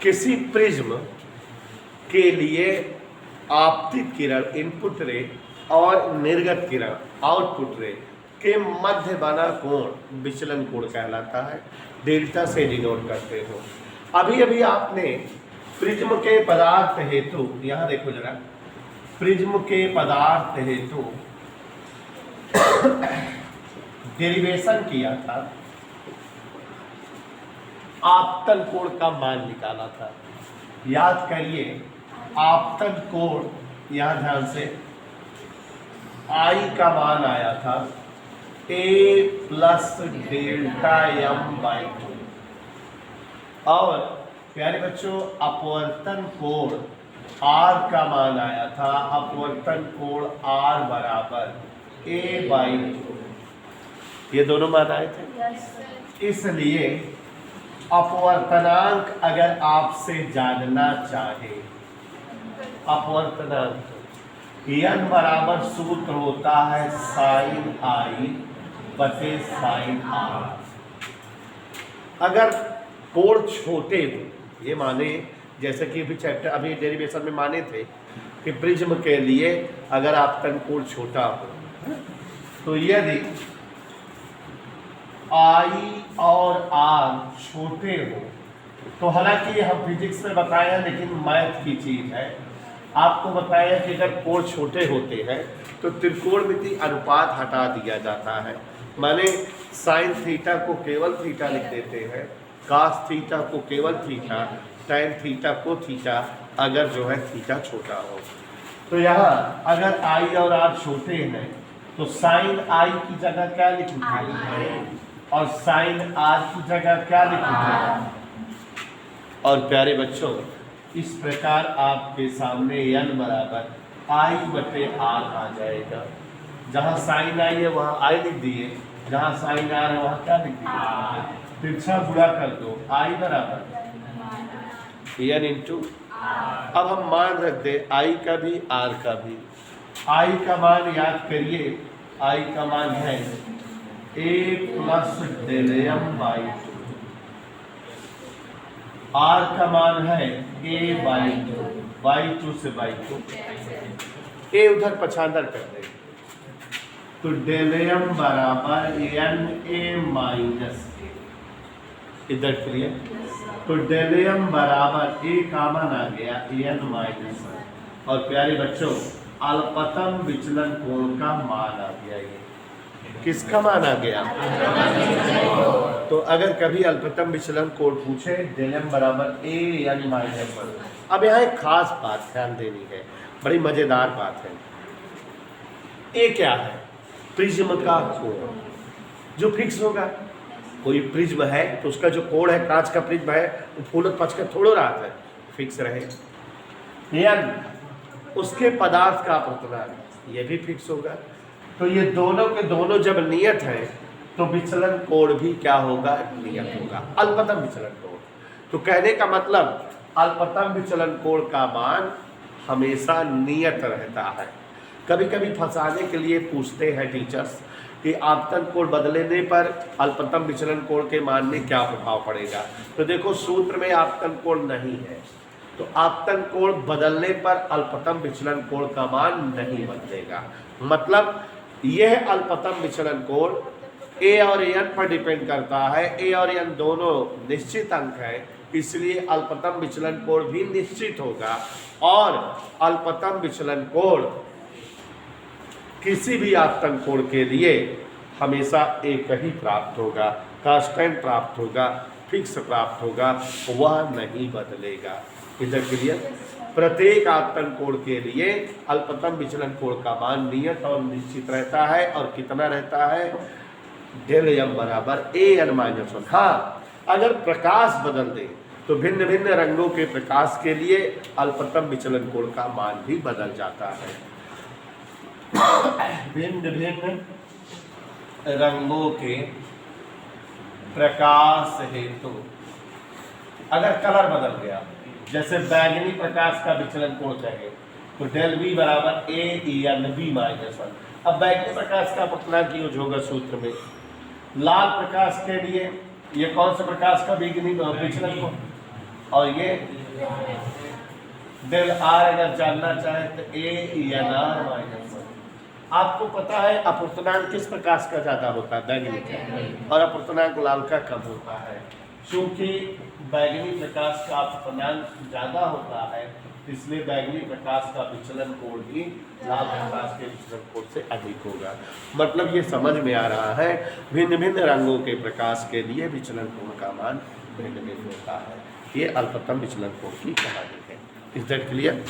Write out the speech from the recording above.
किसी प्रिज्म के लिए आपतित किरण इनपुट रे और निर्गत किरण आउटपुट रे के मध्य बना कोण विचलन कोण कहलाता है। डेल्टा से डिनोट करते हो। अभी अभी आपने प्रिज्म के पदार्थ हेतु, यहां देखो जरा, प्रिज्म के पदार्थ हेतु डेरिवेशन किया था, आपतन कोण का मान निकाला था। याद करिए, आपतन कोण, यहां ध्यान से, आई का मान आया था a plus delta M by 2, और प्यारे बच्चों अपवर्तन कोण r का मान आया था, अपवर्तन कोण r बराबर a बाई 2। ये दोनों मान आए थे। इसलिए अपवर्तनांक अगर आपसे जानना चाहे, अपवर्तनांक n बराबर सूत्र होता है साइन आई बटे साइन आर। अगर कोण छोटे हो, ये माने जैसे कि अभी चैप्टर अभी डेरिवेशन में माने थे कि प्रिज्म के लिए अगर आपतन कोण छोटा हो, तो यदि आई और आर छोटे हो, तो हालांकि हम फिजिक्स में बताया लेकिन मैथ की चीज है, आपको बताया कि अगर कोण छोटे होते हैं तो त्रिकोणमिति अनुपात हटा दिया जाता है। माने साइन थीटा को केवल थीटा लिख देते हैं, कास थीटा को केवल थीटा, टैन थीटा को थीटा, अगर जो है थीटा छोटा हो। तो यहाँ अगर आई और आर छोटे हैं तो साइन आई की जगह क्या लिखोगे और साइन आर की जगह क्या लिखोगे। और प्यारे बच्चों, इस प्रकार आपके सामने n बराबर आई बटे आर आ जाएगा। जहाँ साइन आई है वहाँ आई लिख दिए, जहाँ साइन आर है वहाँ क्या लिख दिए, तिरछा गुणा कर दो, आई बराबर n इंटू। अब हम मान रख दे आई का भी आर का भी। आई का मान याद करिए, आई का मान है a plus del M by 2, R का मान है a बाई 2, बाई 2 से बाई 2, ए उधर पछांदर कर देंगे तो डेल एम बराबर एन ए माइनस ए, इधर क्लियर। तो डेल एम बराबर ए कॉमन आ गया एन माइनस, और प्यारे बच्चों अल्पतम विचलन कोण का मान आ गया। ये किसका मान आ गया। तो अगर कभी अल्पतम विचलन कोण पूछे, डेल एम बराबर ए एन माइनस 1। अब यहाँ एक खास बात ध्यान देनी है, बड़ी मजेदार बात है। ए क्या है, प्रिज्म का कोण जो फिक्स होगा। कोई प्रिज्म है तो उसका जो कोण है, कांच का प्रिज्म है, वो फूलत पचकर थोड़ो रात है, फिक्स रहे। एन उसके पदार्थ का अपवर्तनांक, ये भी फिक्स होगा। तो ये दोनों के दोनों जब नियत है तो विचलन कोण भी क्या होगा, नियत होगा, अल्पतम विचलन कोण। तो कहने का मतलब अल्पतम विचलन कोण का मान हमेशा नियत रहता है। कभी कभी फंसाने के लिए पूछते हैं टीचर्स कि आपतन कोण बदलने पर अल्पतम विचलन कोण के मान में क्या प्रभाव पड़ेगा। तो देखो सूत्र में आपतन कोण नहीं है, तो आपतन कोण बदलने पर अल्पतम विचलन कोण का मान नहीं बदलेगा। मतलब यह अल्पतम विचलन कोण ए और एन पर डिपेंड करता है। ए और एन दोनों निश्चित अंक है, इसलिए अल्पतम विचलन कोण भी निश्चित होगा। और अल्पतम विचलन कोण किसी भी आपतन कोण के लिए हमेशा एक ही प्राप्त होगा, कांस्टेंट प्राप्त होगा, फिक्स प्राप्त होगा, वह नहीं बदलेगा। इधर क्लियर। प्रत्येक आपतन कोण के लिए अल्पतम विचलन कोण का मान नियत और निश्चित रहता है। और कितना रहता है, डेल एम बराबर ए एन माइनस 1। हाँ, अगर प्रकाश बदल दे तो भिन्न भिन्न रंगों के प्रकाश के लिए अल्पतम विचलन कोण का मान भी बदल जाता है। भिन्न भिन्न रंगों के प्रकाश हेतु अगर कलर बदल गया, जैसे बैंगनी प्रकाश का विचलन कोण कहे तो डेल बी बराबर ए एन बी माइनस 1। अब बैंगनी प्रकाश का अपवर्तनांक यूज होगा सूत्र में। लाल प्रकाश के लिए ये कौन सा प्रकाश का विचलन कोण, और ये डेल आर अगर जानना चाहे तो ANR माइनस 1। आपको पता है अपूर्णांक किस प्रकाश का ज्यादा होता है? बैगनी का, और अपूर्णांक लाल का कम होता है। क्योंकि बैगनी प्रकाश का अपूर्णांक ज्यादा होता है, इसलिए बैगनी प्रकाश का विचलन कोण ही लाल प्रकाश के विचलन कोण से अधिक होगा। मतलब ये समझ में आ रहा है, भिन्न भिन्न रंगों के प्रकाश के लिए विचलन कोण का मान भिन्न भिन्न होता है। ये अल्पतम विचलन कोण की कहानी है। Is that clear?